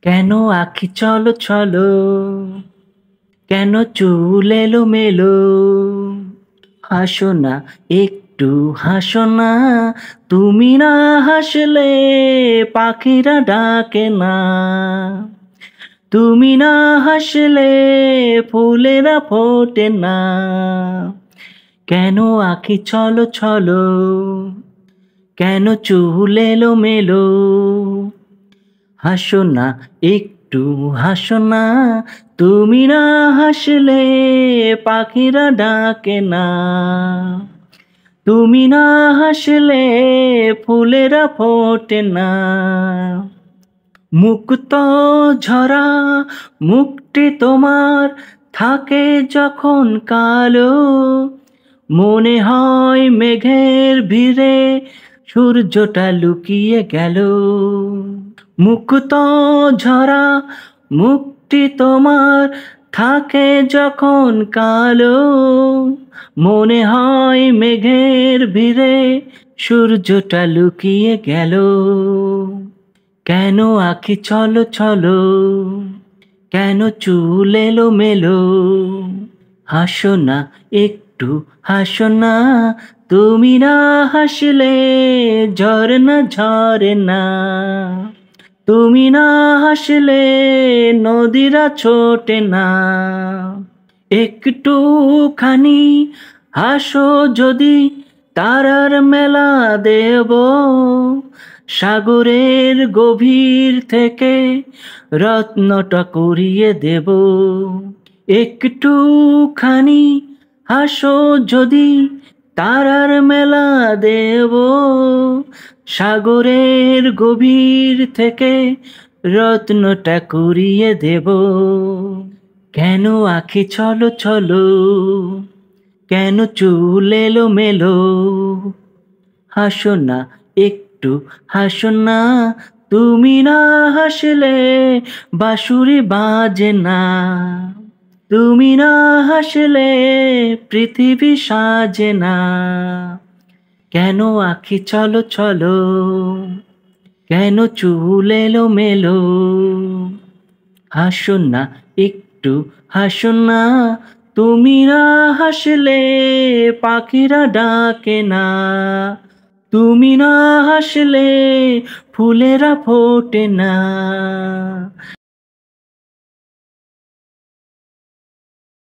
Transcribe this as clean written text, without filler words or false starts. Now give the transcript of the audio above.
কেন আঁখি চলো চলো, কেন চুল এলোমেলো? হাসো না, একটু হাসো না। তুমি না হাসলে পাখিরা ডাকে না। তুমি না হাসলে ফুলেরা ফোটে না। কেন আঁখি চলো চলো, কেন চুল এলোমেলো? হাসো না, একটু হাসো না। তুমি না হাসলে পাখিরা ডাকে না। তুমি না হাসলে ফুলেরা ফোটে না। মুক্ত ঝরা মুখটি তোমার থাকে যখন কালো, মনে হয় মেঘের ভিড়ে সূর্যটা লুকিয়ে গেল। মুক্ত ঝরা মুখটি তোমার থাকে যখন কালো, মনে হয় মেঘের ভিড়ে সূর্যটা লুকিয়ে গেল। কেন আঁখি চলো চলো, কেন চুল এলোমেলো? হাসো না, একটু হাসো না। তুমি না হাসলে ঝরনা ঝরে না। তুমি না হাসলে নদীরা ছোটে না। একটুখানি হাসো যদি, তারার মেলা দেব। সাগরের গভীর থেকে রত্নটা কুড়িয়ে দেব। একটুখানি হাসো যদি, তারার মেলা দেব। সাগরের গভীর থেকে রত্নটা কুড়িয়ে দেব। কেন আঁখি চলো চলো, কেন চুল এলোমেলো? হাসো না, একটু হাসো না। তুমি না হাসলে বাঁশুরি বাজে না। তুমি না হাসলে পৃথিবী সাজে না। কেন আঁখি চলো চলো, কেন চুল এলোমেলো? হাসো না, একটু হাসো না। তুমি না হাসলে পাখিরা ডাকে না। তুমি না হাসলে ফুলেরা ফোটে না।